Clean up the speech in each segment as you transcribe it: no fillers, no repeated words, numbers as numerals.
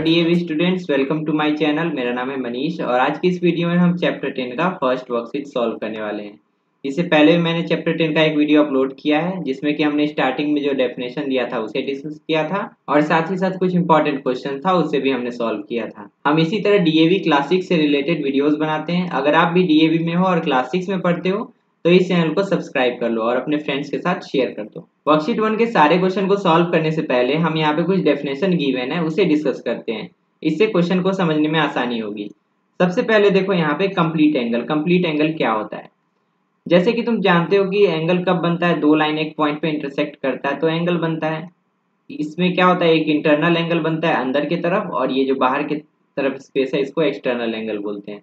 DAV students, welcome to my channel. मेरा नाम है मनीष और आज की इस वीडियो में हम चैप्टर 10 का फर्स्ट वर्कशीट सॉल्व करने वाले हैं। इससे पहले मैंने चैप्टर 10 का एक वीडियो अपलोड किया है जिसमें कि हमने स्टार्टिंग में जो डेफिनेशन दिया था उसे डिस्कस किया था और साथ ही साथ कुछ इंपॉर्टेंट क्वेश्चन था उसे भी हमने सॉल्व किया था। हम इसी तरह डीएवी क्लास 6 से रिलेटेड वीडियोज बनाते हैं। अगर आप भी डीएवी में हो और क्लास 6 में पढ़ते हो तो इस चैनल को सब्सक्राइब कर लो और अपने फ्रेंड्स के साथ शेयर कर दो। वर्कशीट 1 के सारे क्वेश्चन को सॉल्व करने से पहले हम यहाँ पे कुछ डेफिनेशन गिवन है उसे डिस्कस करते हैं। इससे क्वेश्चन को समझने में आसानी होगी। सबसे पहले देखो यहाँ पे कंप्लीट एंगल। कंप्लीट एंगल क्या होता है? जैसे कि तुम जानते हो कि एंगल कब बनता है, दो लाइन एक पॉइंट पे इंटरसेक्ट करता है तो एंगल बनता है। इसमें क्या होता है, एक इंटरनल एंगल बनता है अंदर की तरफ और ये जो बाहर की तरफ स्पेस है इसको एक्सटर्नल एंगल बोलते हैं।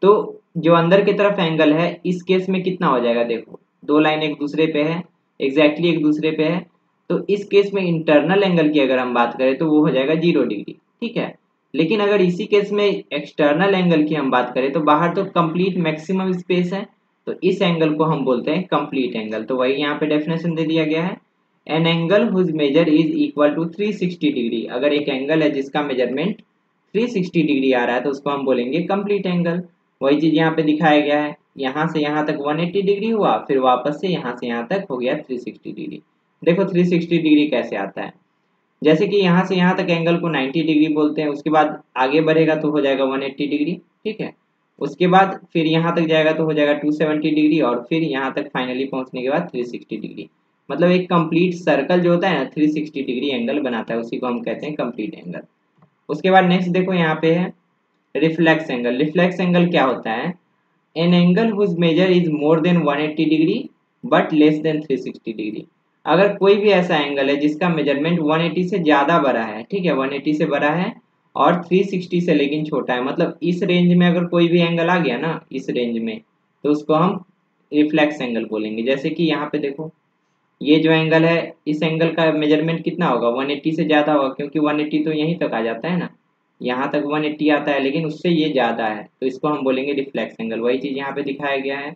तो जो अंदर की तरफ एंगल है इस केस में कितना हो जाएगा, देखो दो लाइन एक दूसरे पे है, एग्जैक्टली एक दूसरे पे है, तो इस केस में इंटरनल एंगल की अगर हम बात करें तो वो हो जाएगा 0 डिग्री। ठीक है, लेकिन अगर इसी केस में एक्सटर्नल एंगल की हम बात करें तो बाहर तो कंप्लीट मैक्सिमम स्पेस है, तो इस एंगल को हम बोलते हैं कंप्लीट एंगल। तो वही यहाँ पे डेफिनेशन दे दिया गया है, an angle whose measure is equal to 360 degree. अगर एक एंगल है जिसका मेजरमेंट 360 डिग्री आ रहा है तो उसको हम बोलेंगे कंप्लीट एंगल। वही चीज यहाँ पे दिखाया गया है, यहाँ से यहाँ तक 180 डिग्री हुआ, फिर वापस से यहाँ से यहाँ तक हो गया 360 डिग्री। देखो 360 डिग्री कैसे आता है, जैसे कि यहाँ से यहाँ तक एंगल को 90 डिग्री बोलते हैं, उसके बाद आगे बढ़ेगा तो हो जाएगा 180 डिग्री। ठीक है, उसके बाद फिर यहाँ तक जाएगा तो हो जाएगा 270 डिग्री और फिर यहाँ तक फाइनली पहुंचने के बाद 360 डिग्री। मतलब एक कंप्लीट सर्कल जो होता है ना 360 डिग्री एंगल बनाता है, उसी को हम कहते हैं कंप्लीट एंगल। उसके बाद नेक्स्ट देखो यहाँ पे है रिफ्लेक्स एंगल। रिफ्लेक्स एंगल क्या होता है, an angle whose measure is more than 180 degree but less than 360 degree. अगर कोई भी ऐसा एंगल है जिसका मेजरमेंट 180 से ज्यादा बड़ा है, ठीक है 180 से बड़ा है और 360 से लेकिन छोटा है, मतलब इस रेंज में अगर कोई भी एंगल आ गया ना इस रेंज में तो उसको हम रिफ्लेक्स एंगल बोलेंगे। जैसे कि यहाँ पे देखो ये जो एंगल है इस एंगल का मेजरमेंट कितना होगा, 180 से ज्यादा होगा, क्योंकि 180 तो यहीं तक आ जाता है ना, यहाँ तक 180 आता है लेकिन उससे ये ज्यादा है तो इसको हम बोलेंगे रिफ्लेक्स एंगल। वही चीज यहाँ पे दिखाया गया है,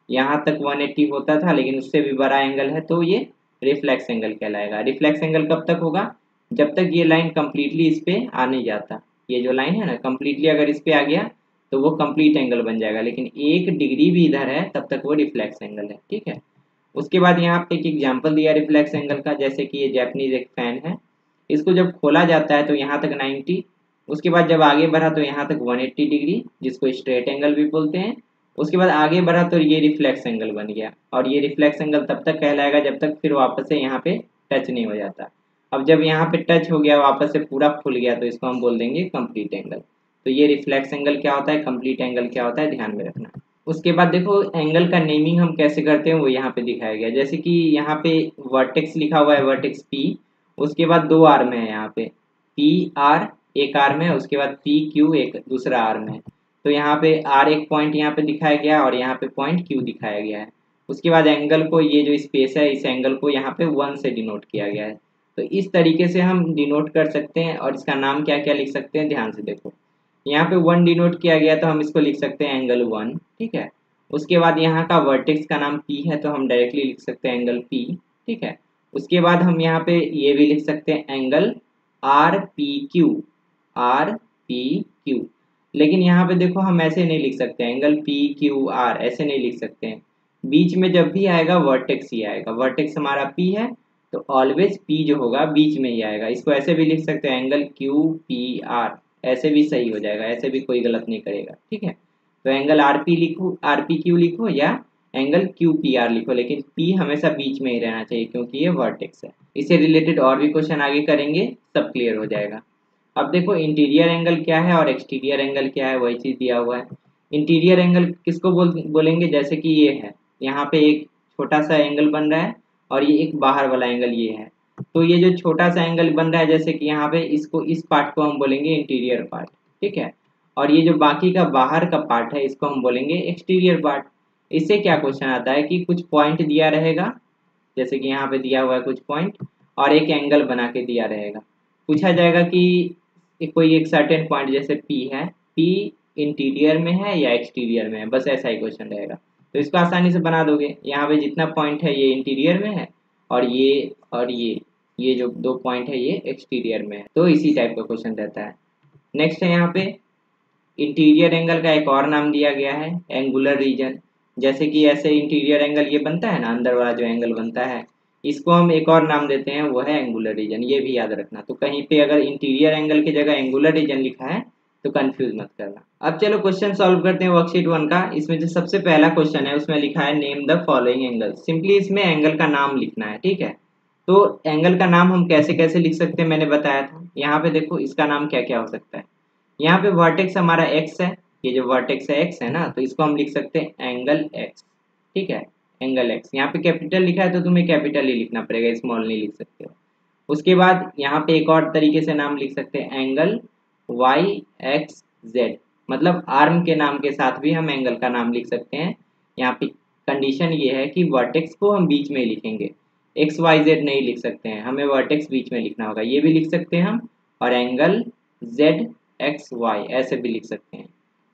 यहाँ तक 180 होता था लेकिन उससे भी बड़ा एंगल है तो ये रिफ्लेक्स एंगल कहलाएगा। रिफ्लेक्स एंगल कब तक होगा, जब तक ये लाइन कंप्लीटली इस पे आ नहीं जाता। ये जो लाइन है ना कंप्लीटली अगर इस पे आ गया तो वो कंप्लीट एंगल बन जाएगा, लेकिन 1 डिग्री भी इधर है तब तक वो रिफ्लेक्स एंगल है। ठीक है, उसके बाद यहाँ पे एक एग्जांपल दिया रिफ्लेक्स एंगल का, जैसे कि ये जापानीज एक फैन है, इसको जब खोला जाता है तो यहाँ तक 90, उसके बाद जब आगे बढ़ा तो यहाँ तक 180 डिग्री जिसको स्ट्रेट एंगल भी बोलते हैं, उसके बाद आगे बढ़ा तो ये रिफ्लेक्स एंगल बन गया और ये रिफ्लेक्स एंगल तब तक कहलाएगा जब तक फिर वापस से यहाँ पे टच नहीं हो जाता। अब जब यहाँ पे टच हो गया वापस से पूरा खुल गया तो इसको हम बोल देंगे कंप्लीट एंगल। तो ये रिफ्लेक्स एंगल क्या होता है, कंप्लीट एंगल क्या होता है, ध्यान में रखना। उसके बाद देखो एंगल का नेमिंग हम कैसे करते हैं वो यहाँ पे दिखाया गया। जैसे कि यहाँ पे वर्टेक्स लिखा हुआ है, वर्टेक्स पी, उसके बाद दो आर्म है यहाँ पे, पी आर एक आर्म है, उसके बाद पी क्यू एक दूसरा आर्म है। तो यहाँ पे आर एक पॉइंट यहाँ पे दिखाया गया और यहाँ पे पॉइंट क्यू दिखाया गया है। उसके बाद एंगल को, ये जो स्पेस है इस एंगल को यहाँ पे 1 से डिनोट किया गया है। तो इस तरीके से हम डिनोट कर सकते हैं और इसका नाम क्या क्या लिख सकते हैं, ध्यान से देखो। यहाँ पे 1 डिनोट किया गया तो हम इसको लिख सकते हैं एंगल 1। ठीक है, उसके बाद यहाँ का वर्टेक्स का नाम P है तो हम डायरेक्टली लिख सकते हैं एंगल P। ठीक है, उसके बाद हम यहाँ पे ये भी लिख सकते हैं एंगल RPQ, RPQ। लेकिन यहाँ पे देखो हम ऐसे नहीं लिख सकते, एंगल PQR ऐसे नहीं लिख सकते हैं। बीच में जब भी आएगा वर्टेक्स ही आएगा, वर्टेक्स हमारा P है तो ऑलवेज P जो होगा बीच में ही आएगा। इसको ऐसे भी लिख सकते हैं एंगल QPR, ऐसे भी सही हो जाएगा, ऐसे भी कोई गलत नहीं करेगा। ठीक है, तो एंगल आरपी लिखो, RPQ लिखो या एंगल QPR लिखो, लेकिन P हमेशा बीच में ही रहना चाहिए क्योंकि ये वर्टेक्स है। इससे रिलेटेड और भी क्वेश्चन आगे करेंगे, सब क्लियर हो जाएगा। अब देखो इंटीरियर एंगल क्या है और एक्सटीरियर एंगल क्या है, वही चीज दिया हुआ है। इंटीरियर एंगल किसको बोलेंगे, जैसे कि ये है, यहाँ पे एक छोटा सा एंगल बन रहा है और ये एक बाहर वाला एंगल ये है, तो ये जो छोटा सा एंगल बन रहा है जैसे कि यहाँ पे, इसको, इस पार्ट को हम बोलेंगे इंटीरियर पार्ट। ठीक है, और ये जो बाकी का बाहर का पार्ट है इसको हम बोलेंगे एक्सटीरियर पार्ट। इससे क्या क्वेश्चन आता है कि कुछ पॉइंट दिया रहेगा, जैसे कि यहाँ पे दिया हुआ है कुछ पॉइंट और एक एंगल बना के दिया रहेगा। पूछा जाएगा कि कोई एक सर्टेन पॉइंट जैसे P है, P इंटीरियर में है या एक्सटीरियर में है, बस ऐसा ही क्वेश्चन रहेगा। तो इसको आसानी से बना दोगे, यहाँ पे जितना पॉइंट है ये इंटीरियर में है और ये जो 2 पॉइंट है ये एक्सटीरियर में है, तो इसी टाइप का क्वेश्चन रहता है। नेक्स्ट है यहाँ पे इंटीरियर एंगल का एक और नाम दिया गया है एंगुलर रीजन। जैसे कि ऐसे इंटीरियर एंगल ये बनता है ना, अंदर वाला जो एंगल बनता है, इसको हम एक और नाम देते हैं, वो है एंगुलर रीजन। ये भी याद रखना। तो कहीं पे अगर इंटीरियर एंगल की जगह एंगुलर रीजन लिखा है तो कंफ्यूज मत करना। अब चलो क्वेश्चन सॉल्व करते हैं वर्कशीट 1 का। इसमें जो सबसे पहला क्वेश्चन है उसमें लिखा है name the following angle. Simply इसमें एंगल का नाम लिखना है, ठीक है। तो एंगल का नाम हम कैसे कैसे लिख सकते हैं मैंने बताया था। यहाँ पे देखो इसका नाम क्या क्या हो सकता है। यहाँ पे वर्टेक्स हमारा एक्स है, ये जो वर्टेक्स है एक्स है ना, तो इसको हम लिख सकते हैं एंगल एक्स, ठीक है, एंगल एक्स। यहाँ पे कैपिटल लिखा है तो तुम्हें कैपिटल ही लिखना पड़ेगा, स्मॉल नहीं लिख सकते हो। उसके बाद यहाँ पे एक और तरीके से नाम लिख सकते हैं एंगल वाई एक्स जेड, मतलब आर्म के नाम के साथ भी हम एंगल का नाम लिख सकते हैं। यहाँ पे कंडीशन ये है कि वर्टेक्स को हम बीच में लिखेंगे, एक्स वाई जेड नहीं लिख सकते हैं, हमें वर्टेक्स बीच में लिखना होगा। ये भी लिख सकते हैं हम, और एंगल जेड एक्स वाई ऐसे भी लिख सकते हैं।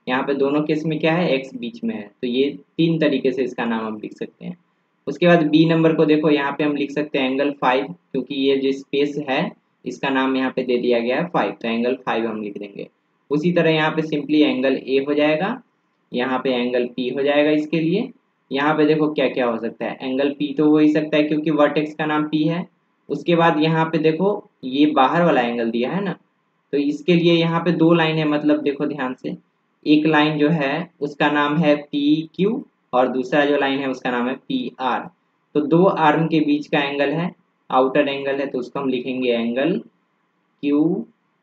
यहाँ पे दोनों केस में क्या है, एक्स बीच में है, तो ये 3 तरीके से इसका नाम हम लिख सकते हैं। उसके बाद बी नंबर को देखो, यहाँ पे हम लिख सकते हैं एंगल 5, क्योंकि ये जो स्पेस है इसका नाम यहाँ पे दे दिया गया है 5, तो एंगल 5 हम लिख देंगे। उसी तरह यहाँ पे सिंपली एंगल ए हो जाएगा, यहाँ पे एंगल पी हो जाएगा इसके लिए। यहाँ पे देखो क्या क्या हो सकता है, एंगल पी तो हो ही सकता है क्योंकि वर्टेक्स का नाम पी है। उसके बाद यहाँ पे देखो ये बाहर वाला एंगल दिया है ना, तो इसके लिए यहाँ पे 2 लाइन है, मतलब देखो ध्यान से, एक लाइन जो है उसका नाम है पी क्यू और दूसरा जो लाइन है उसका नाम है पी आर। तो 2 आर्म के बीच का एंगल है, आउटर एंगल है, तो उसको हम लिखेंगे एंगल क्यू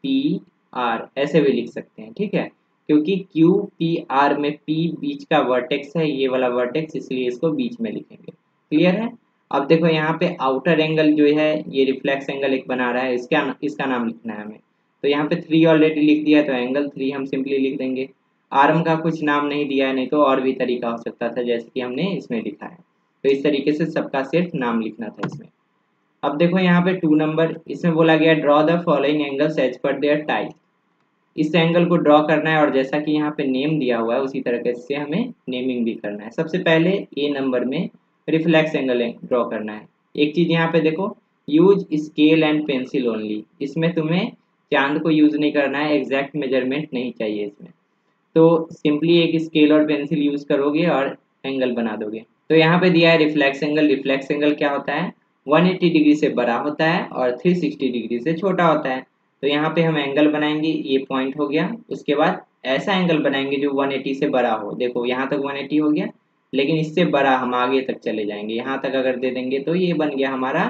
पी आर, ऐसे भी लिख सकते हैं, ठीक है। क्योंकि क्यू पी आर में पी बीच का वर्टेक्स है, ये वाला वर्टेक्स, इसलिए इसको बीच में लिखेंगे। क्लियर है। अब देखो यहाँ पे आउटर एंगल जो है ये रिफ्लेक्स एंगल एक बना रहा है, इसका नाम लिखना है हमें। तो यहाँ पे 3 ऑलरेडी लिख दिया, तो एंगल 3 हम सिंपली लिख देंगे। आर्म का कुछ नाम नहीं दिया है, नहीं तो और भी तरीका हो सकता था जैसे कि हमने इसमें लिखा है। तो इस तरीके से सबका सिर्फ नाम लिखना था इसमें। अब देखो यहाँ पे 2 नंबर, इसमें बोला गया draw the following angles as per their type. इस एंगल को ड्रॉ करना है और जैसा कि यहाँ पे नेम दिया हुआ है उसी तरह से हमें नेमिंग भी करना है। सबसे पहले ए नंबर में रिफ्लेक्स एंगल ड्रॉ करना है। एक चीज यहाँ पे देखो, use scale and pencil only, इसमें तुम्हें चांद को यूज नहीं करना है, एग्जैक्ट मेजरमेंट नहीं चाहिए इसमें। तो सिंपली एक स्केल और पेंसिल यूज करोगे और एंगल बना दोगे। तो यहाँ पे दिया है रिफ्लेक्स एंगल। रिफ्लेक्स एंगल क्या होता है, 180 डिग्री से बड़ा होता है और 360 डिग्री से छोटा होता है। तो यहाँ पे हम एंगल बनाएंगे, ये पॉइंट हो गया। उसके बाद ऐसा एंगल बनाएंगे जो 180 से बड़ा हो। देखो यहाँ तक 180 हो गया, लेकिन इससे बड़ा हम आगे तक चले जाएंगे, यहाँ तक अगर दे देंगे तो ये बन गया हमारा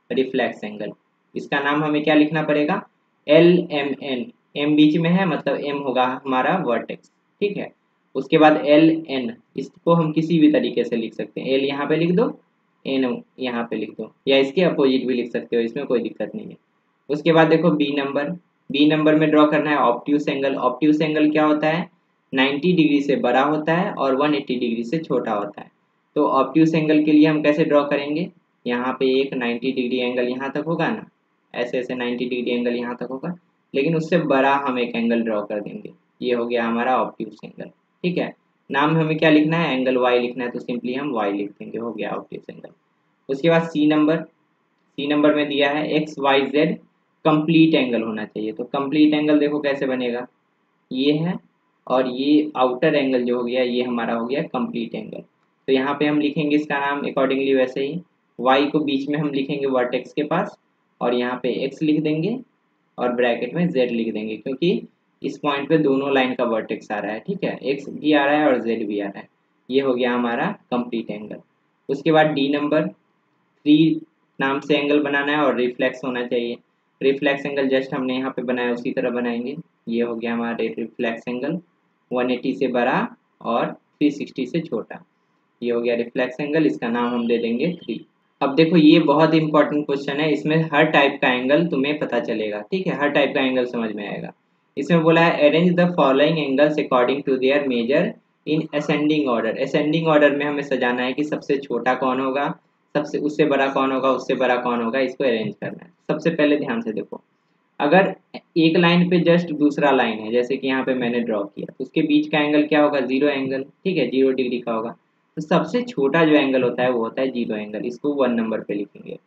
रिफ्लेक्स एंगल। इसका नाम हमें क्या लिखना पड़ेगा, एल एम एन, एम बीच में है मतलब एम होगा हमारा वर्टेक्स, ठीक है। उसके बाद एल एन, इसको हम किसी भी तरीके से लिख सकते हैं, एल यहाँ पे लिख दो, एन यहाँ पे लिख दो, या इसके अपोजिट भी लिख सकते हो, इसमें कोई दिक्कत नहीं है। उसके बाद देखो बी नंबर, बी नंबर में ड्रॉ करना है ऑब्ट्यूस एंगल। ऑब्ट्यूस एंगल क्या होता है, 90 डिग्री से बड़ा होता है और 180 डिग्री से छोटा होता है। तो ऑब्ट्यूस एंगल के लिए हम कैसे ड्रॉ करेंगे, यहाँ पे एक 90 डिग्री एंगल यहाँ तक होगा ना, ऐसे ऐसे 90 डिग्री एंगल यहाँ तक होगा, लेकिन उससे बड़ा हम एक एंगल ड्रॉ कर देंगे। ये हो गया हमारा ऑब्ट्यूस एंगल, ठीक है। नाम हमें क्या लिखना है, एंगल वाई लिखना है, तो सिंपली हम वाई लिख देंगे, हो गया ऑब्ट्यूस एंगल। उसके बाद सी नंबर, सी नंबर में दिया है X Y Z complete angle होना चाहिए। तो कंप्लीट एंगल देखो कैसे बनेगा, ये है और ये आउटर एंगल जो हो गया ये हमारा हो गया कंप्लीट एंगल। तो यहाँ पे हम लिखेंगे इसका नाम अकॉर्डिंगली वैसे ही, वाई को बीच में हम लिखेंगे वर्टेक्स के पास, और यहाँ पे एक्स लिख देंगे और ब्रैकेट में जेड लिख देंगे, क्योंकि इस पॉइंट पे दोनों लाइन का वर्टेक्स आ रहा है, ठीक है, एक्स भी आ रहा है और जेड भी आ रहा है। ये हो गया हमारा कंप्लीट एंगल। उसके बाद डी नंबर, 3 नाम से एंगल बनाना है और रिफ्लेक्स होना चाहिए। रिफ्लेक्स एंगल जस्ट हमने यहाँ पे बनाया उसी तरह बनाएंगे। ये हो गया हमारे रिफ्लेक्स एंगल, 180 से बड़ा और 360 से छोटा, ये हो गया रिफ्लेक्स एंगल, इसका नाम हम दे देंगे 3। अब देखो ये बहुत इंपॉर्टेंट क्वेश्चन है, इसमें हर टाइप का एंगल तुम्हें पता चलेगा, ठीक है, हर टाइप का एंगल समझ में आएगा। इसमें बोला है arrange the following angles according to their measure in ascending order. Ascending order में हमें सजाना है कि सबसे छोटा कौन होगा, सबसे उससे बड़ा कौन होगा, उससे बड़ा कौन होगा, इसको अरेंज करना है। सबसे पहले ध्यान से देखो, अगर एक लाइन पे जस्ट दूसरा लाइन है, जैसे कि यहाँ पे मैंने ड्रॉ किया, तो उसके बीच का एंगल क्या होगा, 0 एंगल, ठीक है, 0 डिग्री का होगा। तो सबसे छोटा जो एंगल होता है वो होता है 0 एंगल, इसको 1 नंबर पे लिखेंगे।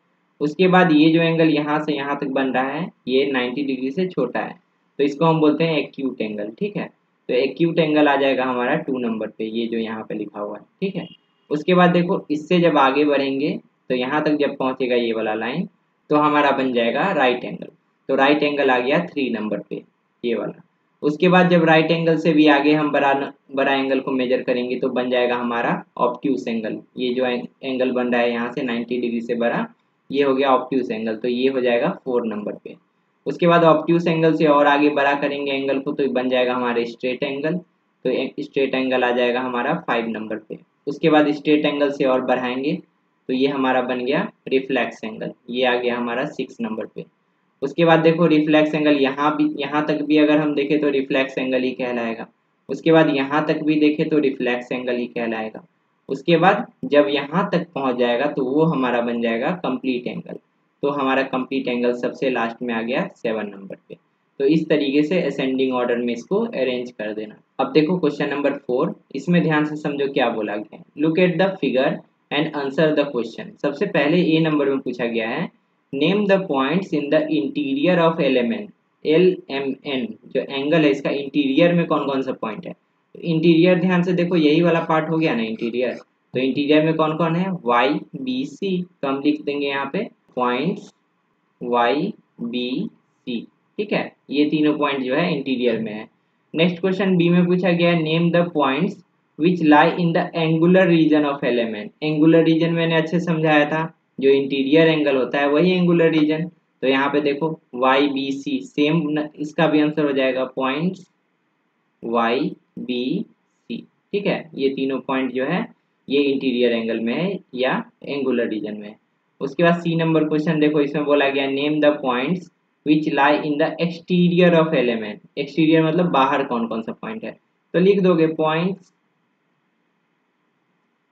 उसके बाद ये जो एंगल यहाँ से यहाँ तक बन रहा है ये 90 डिग्री से छोटा है, तो इसको हम बोलते हैं एक्यूट एंगल। ठीक है, तो एक्यूट एंगल आ जाएगा हमारा 2 नंबर पे, ये जो यहाँ पे लिखा हुआ है। ठीक है, उसके बाद देखो इससे जब आगे बढ़ेंगे तो यहाँ तक जब पहुंचेगा ये वाला लाइन, तो हमारा बन जाएगा राइट एंगल। तो राइट एंगल आ गया 3 नंबर पे, ये वाला। उसके बाद जब राइट एंगल से भी आगे हम बड़ा एंगल को मेजर करेंगे तो बन जाएगा हमारा ऑब्ट्यूस एंगल। ये जो एंगल बन रहा है यहाँ से 90 डिग्री से बड़ा, ये हो गया ऑब्ट्यूस एंगल, तो ये हो जाएगा 4 नंबर पे। उसके बाद ऑब्ट्यूस एंगल से और आगे बड़ा करेंगे एंगल को तो बन जाएगा हमारे स्ट्रेट एंगल। तो स्ट्रेट एंगल आ जाएगा हमारा 5 नंबर पे। उसके बाद स्ट्रेट एंगल से और बढ़ाएंगे तो ये हमारा बन गया रिफ्लेक्स एंगल, ये आ गया हमारा 6 नंबर पे। उसके बाद देखो रिफ्लेक्स एंगल यहाँ तक भी अगर हम देखें तो रिफ्लेक्स एंगल ही कहलाएगा। उसके बाद यहाँ तक भी देखें तो रिफ्लेक्स एंगल ही कहलाएगा। उसके बाद जब यहाँ तक पहुंच जाएगा तो वो हमारा बन जाएगा कंप्लीट एंगल। तो हमारा कंप्लीट एंगल सबसे लास्ट में आ गया 7 नंबर पे। तो इस तरीके से असेंडिंग ऑर्डर में इसको अरेंज कर देना। अब देखो क्वेश्चन नंबर 4, इसमें ध्यान से समझो क्या बोला गया है। Look at the figure and answer the question. सबसे पहले ए नंबर में पूछा गया है, name the points in the interior of element LMN। जो एंगल है इसका इंटीरियर में कौन कौन सा पॉइंट है। इंटीरियर ध्यान से देखो, यही वाला पार्ट हो गया ना इंटीरियर। तो इंटीरियर में कौन कौन है, YBC। तो हम लिख देंगे यहाँ पे पॉइंट्स YBC। ठीक है, ये तीनों पॉइंट जो है इंटीरियर में है। नेक्स्ट क्वेश्चन बी में पूछा गया है, name the points which lie in the angular region of element. Angular region मैंने अच्छे समझाया था, जो इंटीरियर एंगल होता है वही एंगुलर रीजन। तो यहाँ पे देखो YBC सेम, इसका भी आंसर हो जाएगा पॉइंट्स YBC। ठीक है, ये तीनों पॉइंट जो है ये इंटीरियर एंगल में है या एंगुलर रीजन में है। उसके बाद सी नंबर क्वेश्चन देखो, इसमें बोला गया name the points which lie in the exterior of element. Exterior मतलब बाहर कौन कौन सा पॉइंट है। तो लिख दोगे पॉइंट्स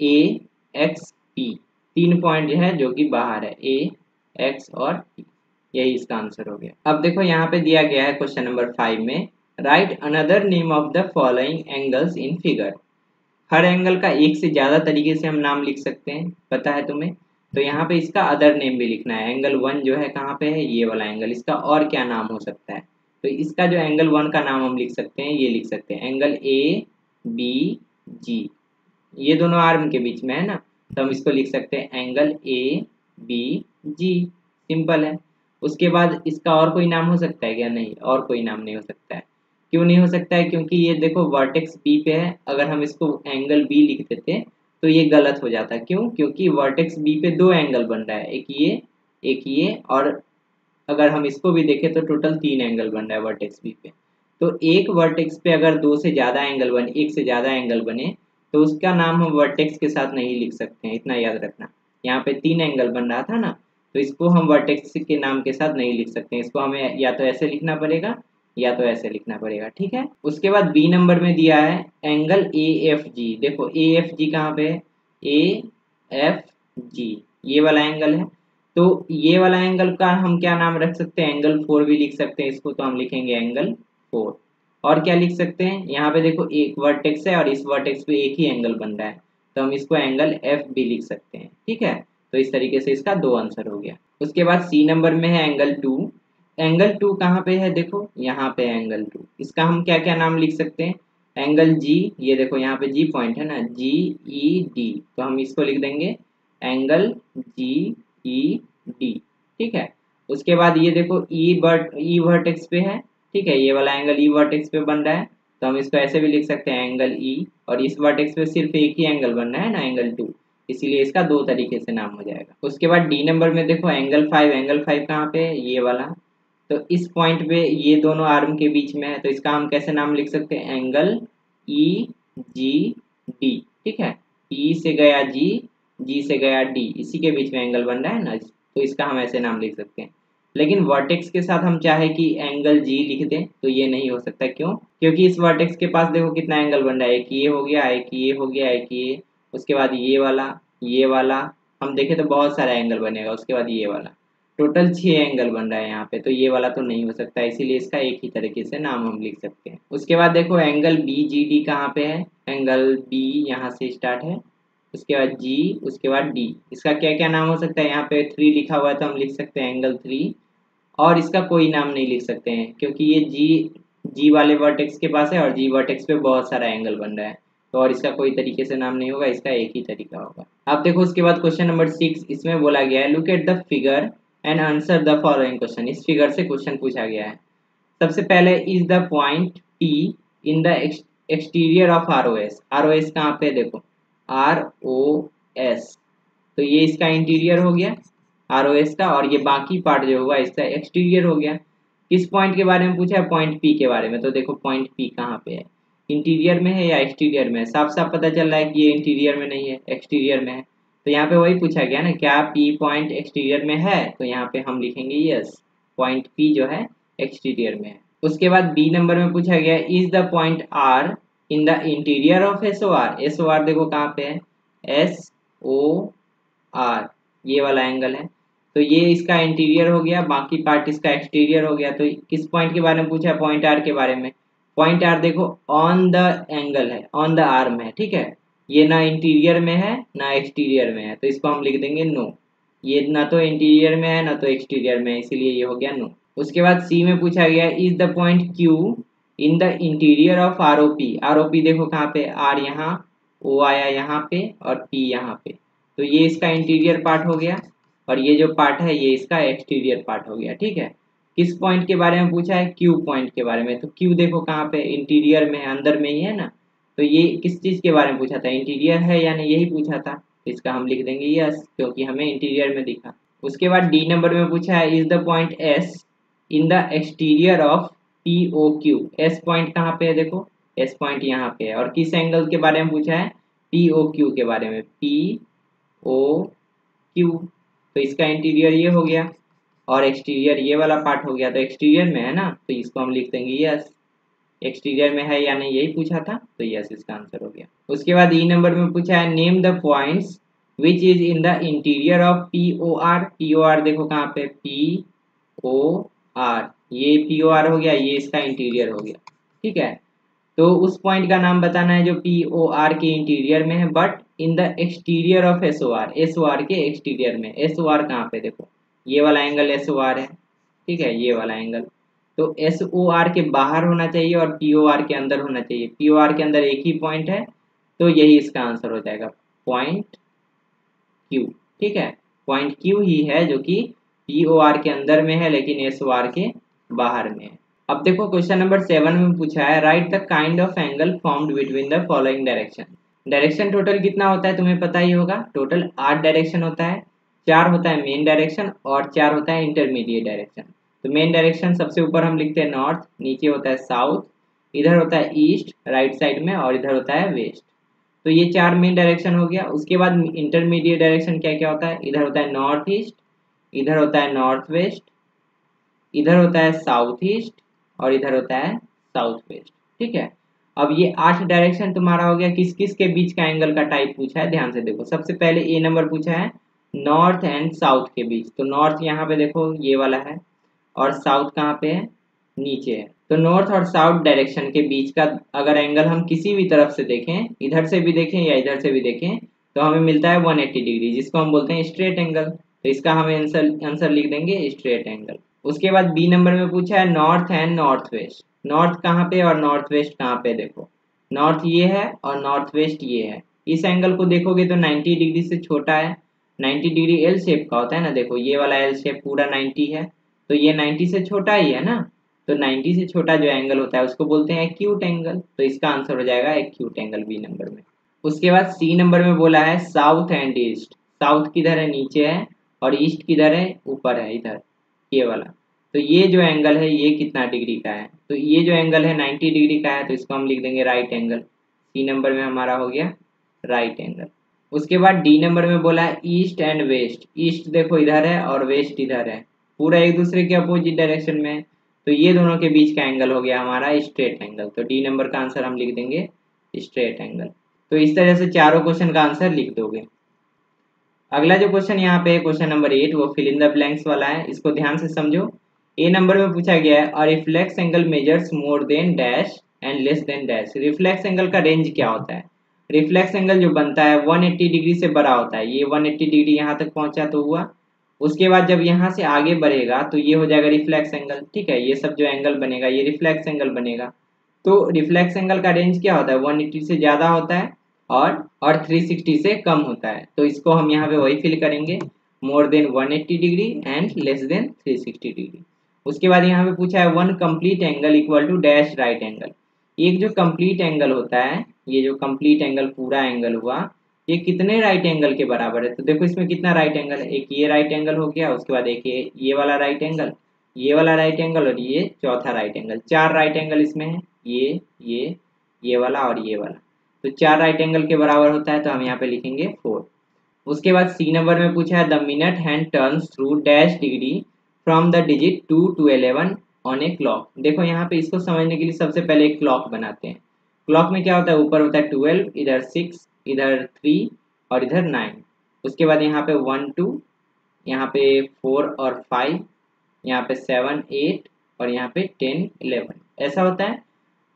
A X P। तीन पॉइंट जो है जो कि बाहर है, A X और P, यही इसका आंसर हो गया। अब देखो यहाँ पे दिया गया है क्वेश्चन नंबर 5 में, right another name of the following angles in figure. Her angle का एक से ज्यादा तरीके से हम नाम लिख सकते हैं, पता है तुम्हें। तो यहाँ पे इसका अदर नेम भी लिखना है। एंगल 1 जो है कहाँ पे है, ये वाला एंगल, इसका और क्या नाम हो सकता है। तो इसका जो एंगल 1 का नाम हम लिख सकते हैं, ये लिख सकते हैं एंगल ABG। ये दोनों आर्म के बीच में है ना, तो हम इसको लिख सकते हैं एंगल ABG। सिंपल है। उसके बाद इसका और कोई नाम हो सकता है क्या, नहीं, और कोई नाम नहीं हो सकता है। क्यों नहीं हो सकता है, क्योंकि ये देखो वर्टेक्स बी पे है। अगर हम इसको एंगल बी लिख देते तो ये गलत हो जाता। क्यों, क्योंकि वर्टेक्स बी पे दो एंगल बन रहा है, एक ये और अगर हम इसको भी देखें तो टोटल 3 एंगल बन रहा है वर्टेक्स बी पे। तो एक वर्टेक्स पे अगर एक से ज्यादा एंगल बने तो उसका नाम हम वर्टेक्स के साथ नहीं लिख सकते हैं, इतना याद रखना। यहाँ पे 3 एंगल बन रहा था ना, तो इसको हम वर्टेक्स के नाम के साथ नहीं लिख सकते हैं। इसको हमें या तो ऐसे लिखना पड़ेगा या तो ऐसे लिखना पड़ेगा। ठीक है, उसके बाद बी नंबर में दिया है एंगल AFG। देखो AFG कहाँ पे है, AFG ये वाला एंगल है। तो ये वाला एंगल का हम क्या नाम रख सकते हैं, एंगल 4 भी लिख सकते हैं इसको। तो हम लिखेंगे एंगल 4। और क्या लिख सकते हैं, यहाँ पे देखो एक वर्टेक्स है और इस वर्टेक्स पे एक ही एंगल बन रहा है, तो हम इसको एंगल F भी लिख सकते हैं। ठीक है, तो इस तरीके से इसका 2 आंसर हो गया। उसके बाद सी नंबर में है एंगल 2। एंगल 2 कहाँ पे है, देखो यहाँ पे एंगल 2। इसका हम क्या क्या नाम लिख सकते हैं, एंगल G, ये देखो यहाँ पे G पॉइंट है ना, GED। तो हम इसको लिख देंगे एंगल GED। ठीक है, उसके बाद ये देखो E वर्टेक्स पे है। ठीक है, ये वाला एंगल E वर्टेक्स पे बन रहा है, तो हम इसको ऐसे भी लिख सकते हैं एंगल E। और इस वर्टेक्स पे सिर्फ एक ही एंगल बन रहा है ना, एंगल 2, इसीलिए इसका 2 तरीके से नाम हो जाएगा। उसके बाद डी नंबर में देखो एंगल 5। एंगल 5 कहाँ पे है, ये वाला। तो इस पॉइंट पे ये दोनों आर्म के बीच में है, तो इसका हम कैसे नाम लिख सकते हैं, एंगल EGD। ठीक है, E से गया G, G से गया D, इसी के बीच में एंगल बन रहा है ना, तो इसका हम ऐसे नाम लिख सकते हैं। लेकिन वर्टेक्स के साथ हम चाहे कि एंगल G लिख दें तो ये नहीं हो सकता। क्यों, क्योंकि इस वर्टेक्स के पास देखो कितना एंगल बन रहा है, एक ये हो गया, एक ये हो गया, एक ये, उसके बाद ये वाला हम देखें तो बहुत सारा एंगल बनेगा। उसके बाद ये वाला, टोटल 6 एंगल बन रहा है यहाँ पे, तो ये वाला तो नहीं हो सकता, इसीलिए इसका एक ही तरीके से नाम हम लिख सकते हैं। उसके बाद देखो एंगल BGD कहाँ पे है, एंगल B यहाँ से स्टार्ट है, उसके बाद G, उसके बाद D। इसका क्या क्या नाम हो सकता है, यहाँ पे 3 लिखा हुआ है तो हम लिख सकते हैं एंगल 3। और इसका कोई नाम नहीं लिख सकते हैं क्योंकि ये जी वाले वर्टेक्स के पास है और जी वर्टेक्स पे बहुत सारा एंगल बन रहा है, तो और इसका कोई तरीके से नाम नहीं होगा, इसका एक ही तरीका होगा। अब देखो उसके बाद क्वेश्चन नंबर 6, इसमें बोला गया है look at the figure and answer the following question. इस फिगर से क्वेश्चन पूछा गया है। सबसे पहले is the point P in the exterior of ROS। ROS कहाँ पे देखो, ROS, तो ये इसका इंटीरियर हो गया ROS का, और ये बाकी पार्ट जो होगा इसका एक्सटीरियर हो गया। किस पॉइंट के बारे में पूछा है, पॉइंट P के बारे में। तो देखो पॉइंट P कहाँ पे है, इंटीरियर में है या एक्सटीरियर में है। साफ साफ पता चल रहा है कि ये इंटीरियर में नहीं है, एक्सटीरियर में है। तो यहाँ पे वही पूछा गया ना, क्या P पॉइंट एक्सटीरियर में है, तो यहाँ पे हम लिखेंगे यस, पॉइंट P जो है एक्सटीरियर में है। उसके बाद बी नंबर में पूछा गया is the point R in the interior of SOR। SOR देखो कहाँ पे है, SOR, ये वाला एंगल है, तो ये इसका इंटीरियर हो गया, बाकी पार्ट इसका एक्सटीरियर हो गया। तो किस पॉइंट के बारे में पूछा है, पॉइंट R के बारे में। पॉइंट R देखो ऑन द एंगल है, ऑन द आर्म है, ठीक है, ये ना इंटीरियर में है ना एक्सटीरियर में है, तो इसको हम लिख देंगे नो। ये ना तो इंटीरियर में है ना तो एक्सटीरियर में है, इसीलिए ये हो गया नो। उसके बाद सी में पूछा गया is the point Q in the interior of ROP। ROP देखो कहाँ पे, R यहाँ, O आया यहाँ पे और P यहाँ पे, तो ये इसका इंटीरियर पार्ट हो गया और ये जो पार्ट है ये इसका एक्सटीरियर पार्ट हो गया, ठीक है। किस पॉइंट के बारे में पूछा है, Q पॉइंट के बारे में। तो Q देखो कहाँ पे, इंटीरियर में है, अंदर में ही है ना, तो ये किस चीज के बारे में पूछा था, इंटीरियर है यानी यही पूछा था, तो इसका हम लिख देंगे यस, क्योंकि हमें इंटीरियर में दिखा। उसके बाद डी नंबर में पूछा है is the point S in the exterior of POQ। S point कहाँ पे है देखो, S पॉइंट यहाँ पे है, और किस एंगल के बारे में पूछा है, POQ के बारे में, POQ, तो इसका इंटीरियर ये हो गया और एक्सटीरियर ये वाला पार्ट हो गया, तो एक्सटीरियर में है ना, तो इसको हम लिख देंगे यस, एक्सटीरियर में है या नहीं यही पूछा था, तो यस इसका आंसर हो गया। उसके बाद ई नंबर में पूछा है name the points which is in the interior of POR। POR देखो कहाँ पे, POR, ये POR हो गया, ये इसका इंटीरियर हो गया, ठीक है। तो उस पॉइंट का नाम बताना है जो POR के इंटीरियर में है but in the exterior of SOR, SOR के एक्सटीरियर में। SOR कहाँ पे देखो, ये वाला एंगल SOR है, ठीक है, ये वाला एंगल, तो SOR के बाहर होना चाहिए और POR के अंदर होना चाहिए। POR के अंदर एक ही पॉइंट है, तो यही इसका आंसर हो जाएगा, पॉइंट Q, ठीक है, पॉइंट Q ही है जो कि POR के अंदर में है लेकिन SOR के बाहर में है। अब देखो क्वेश्चन नंबर 7 में पूछा है right the kind of angle formed between the following direction. Direction total कितना होता है तुम्हें पता ही होगा, टोटल 8 डायरेक्शन होता है, 4 होता है मेन डायरेक्शन और 4 होता है इंटरमीडिएट डायरेक्शन। तो मेन डायरेक्शन सबसे ऊपर हम लिखते हैं नॉर्थ, नीचे होता है साउथ, इधर होता है ईस्ट राइट साइड में और इधर होता है वेस्ट। तो ये 4 मेन डायरेक्शन हो गया। उसके बाद इंटरमीडिएट डायरेक्शन क्या क्या होता है, इधर होता है नॉर्थ ईस्ट, इधर होता है नॉर्थ वेस्ट, इधर होता है साउथ ईस्ट और इधर होता है साउथ वेस्ट, ठीक है। अब ये 8 डायरेक्शन तुम्हारा हो गया। किस किस के बीच का एंगल का टाइप पूछा है, ध्यान से देखो। सबसे पहले ए नंबर पूछा है नॉर्थ एंड साउथ के बीच, तो नॉर्थ यहाँ पे देखो ये वाला है और साउथ कहाँ पे है, नीचे है। तो नॉर्थ और साउथ डायरेक्शन के बीच का अगर एंगल हम किसी भी तरफ से देखें, इधर से भी देखें या इधर से भी देखें, तो हमें मिलता है 180 डिग्री, जिसको हम बोलते हैं स्ट्रेट एंगल। तो इसका हमें आंसर लिख देंगे स्ट्रेट एंगल। उसके बाद बी नंबर में पूछा है north and north west. North कहाँ पे और नॉर्थ वेस्ट कहाँ पे, देखो नॉर्थ ये है और नॉर्थ वेस्ट ये है। इस एंगल को देखोगे तो 90 डिग्री से छोटा है, 90 डिग्री एल शेप का होता है ना, देखो ये वाला एल शेप पूरा 90 है, तो ये 90 से छोटा ही है ना, तो 90 से छोटा जो एंगल होता है उसको बोलते हैं एक्यूट एंगल। तो इसका आंसर हो जाएगा एक्यूट एंगल बी नंबर में। उसके बाद सी नंबर में बोला है साउथ एंड ईस्ट। साउथ किधर है, नीचे है, और ईस्ट किधर है, ऊपर है, इधर ये वाला। तो ये जो एंगल है ये कितना डिग्री का है, तो ये जो एंगल है 90 डिग्री का है, तो इसको हम लिख देंगे राइट एंगल। सी नंबर में हमारा हो गया राइट एंगल। उसके बाद डी नंबर में बोला है ईस्ट एंड वेस्ट। ईस्ट देखो इधर है और वेस्ट इधर है, पूरा एक दूसरे के अपोजिट डायरेक्शन में है, तो ये दोनों के बीच का एंगल हो गया हमारा स्ट्रेट एंगल। तो डी नंबर का आंसर हम लिख देंगे स्ट्रेट एंगल। तो इस तरह से चारों क्वेश्चन का आंसर लिख दोगे। अगला जो क्वेश्चन यहाँ पे है क्वेश्चन नंबर 8, वो फिल इन द ब्लैंक्स वाला है, इसको ध्यान से समझो। ए नंबर में पूछा गया है और reflex angle measures more than dash and less then dash. Reflex angle का रेंज क्या होता है, रिफ्लेक्स एंगल जो बनता है 180 डिग्री से बड़ा होता है, ये 180 डिग्री यहाँ तक पहुंचा तो हुआ, उसके बाद जब यहाँ से आगे बढ़ेगा तो ये हो जाएगा रिफ्लेक्स एंगल। ठीक है, ये सब जो एंगल बनेगा ये रिफ्लेक्स एंगल बनेगा। तो रिफ्लेक्स एंगल का रेंज क्या होता है, 180 से ज़्यादा होता है और 360 से कम होता है। तो इसको हम यहाँ पे वही फिल करेंगे, more than 180 degree and less than 360 degree. उसके बाद यहाँ पे पूछा है one complete angle equal to dash right angle. एक जो कंप्लीट एंगल होता है, ये जो कंप्लीट एंगल पूरा एंगल हुआ, ये कितने राइट एंगल के बराबर है। तो देखो इसमें कितना राइट एंगल है, एक ये राइट एंगल हो गया, उसके बाद एक ये वाला राइट एंगल, ये वाला राइट एंगल और ये चौथा राइट एंगल। 4 राइट एंगल इसमें है, ये वाला और ये वाला। तो 4 राइट एंगल के बराबर होता है, तो हम यहाँ पे लिखेंगे 4। उसके बाद सी नंबर में पूछा है the minute hand turns through dash degree from the digit 2 to 11 on a clock. देखो यहाँ पे इसको समझने के लिए सबसे पहले एक क्लॉक बनाते हैं। क्लॉक में क्या होता है, ऊपर होता है 12, इधर 6, इधर 3 और इधर 9। उसके बाद यहाँ पे 1 2, यहाँ पे 4 और 5, यहाँ पे 7 8 और यहाँ पे 10 11, ऐसा होता है।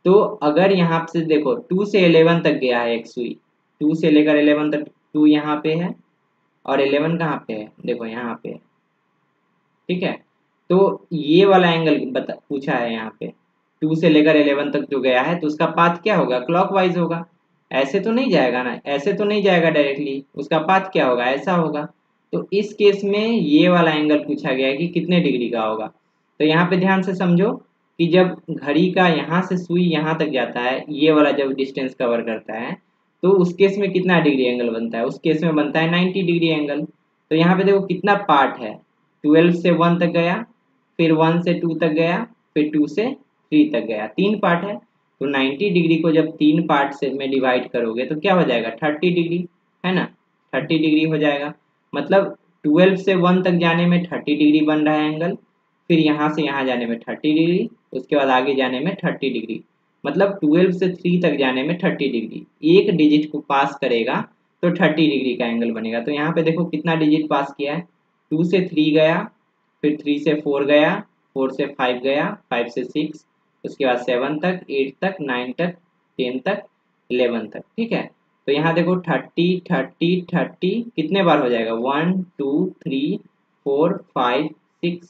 तो अगर यहाँ से देखो 2 से 11 तक गया है एक सुई, 2 से लेकर 11 तक, 2 यहाँ पे है और 11 कहाँ पे है, देखो यहाँ पे है। ठीक है, तो ये वाला एंगल पूछा है यहाँ पे, 2 से लेकर 11 तक जो गया है तो उसका पाथ क्या होगा, क्लॉकवाइज होगा। ऐसे तो नहीं जाएगा ना, ऐसे तो नहीं जाएगा डायरेक्टली, उसका पाथ क्या होगा, ऐसा होगा। तो इस केस में ये वाला एंगल पूछा गया है कि कितने डिग्री का होगा। तो यहाँ पे ध्यान से समझो कि जब घड़ी का यहाँ से सुई यहाँ तक जाता है, ये वाला जब डिस्टेंस कवर करता है, तो उस केस में कितना डिग्री एंगल बनता है, उस केस में बनता है 90 डिग्री एंगल। तो यहाँ पे देखो कितना पार्ट है, 12 से 1 तक गया, फिर 1 से 2 तक गया, फिर 2 से 3 तक गया, 3 पार्ट है। तो 90 डिग्री को जब 3 पार्ट से में डिवाइड करोगे तो क्या हो जाएगा, 30 डिग्री, है ना, 30 डिग्री हो जाएगा। मतलब 12 से 1 तक जाने में 30 डिग्री बन रहा है एंगल, फिर यहाँ से यहाँ जाने में 30 डिग्री, उसके बाद आगे जाने में 30 डिग्री। मतलब 12 से 3 तक जाने में 30 डिग्री, एक डिजिट को पास करेगा तो 30 डिग्री का एंगल बनेगा। तो यहाँ पे देखो कितना डिजिट पास किया है, 2 से 3 गया, फिर 3 से 4 गया, 4 से 5 गया, 5 से 6, उसके बाद 7 तक, 8 तक, 9 तक, 10 तक, 11 तक। ठीक है, तो यहाँ देखो 30 30 30 कितने बार हो जाएगा, 1 2 3 4 5 6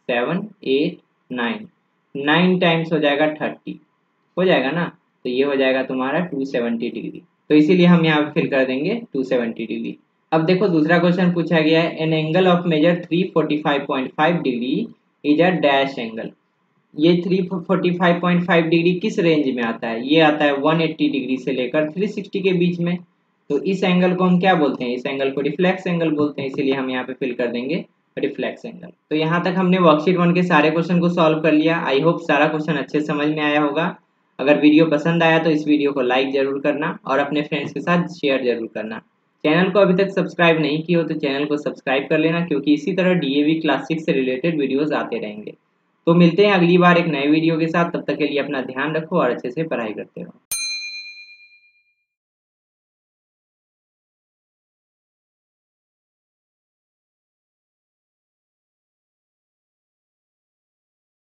7 8 9, 9 टाइम्स हो जाएगा 30, हो जाएगा ना। तो ये हो जाएगा तुम्हारा 270 डिग्री। तो इसीलिए हम यहाँ पे फिल कर देंगे 270 डिग्री। अब देखो दूसरा क्वेश्चन पूछा गया है an angle of measure 345.5 degree is a dash angle. ये 345.5 डिग्री किस रेंज में आता है, ये आता है 180 डिग्री से लेकर 360 के बीच में। तो इस एंगल को हम क्या बोलते हैं, इस एंगल को रिफ्लेक्स एंगल बोलते हैं, इसीलिए हम यहाँ पे फिल कर देंगे रिफ्लेक्स एंगल। तो यहाँ तक हमने वर्कशीट 1 के सारे क्वेश्चन को सॉल्व कर लिया। आई होप सारा क्वेश्चन अच्छे समझ में आया होगा। अगर वीडियो पसंद आया तो इस वीडियो को लाइक जरूर करना और अपने फ्रेंड्स के साथ शेयर जरूर करना। चैनल को अभी तक सब्सक्राइब नहीं किया हो तो चैनल को सब्सक्राइब कर लेना, क्योंकि इसी तरह डीएवी क्लास 6 से रिलेटेड वीडियोस आते रहेंगे। तो मिलते हैं अगली बार एक नए वीडियो के साथ, तब तक के लिए अपना ध्यान रखो और अच्छे से पढ़ाई करते रहो।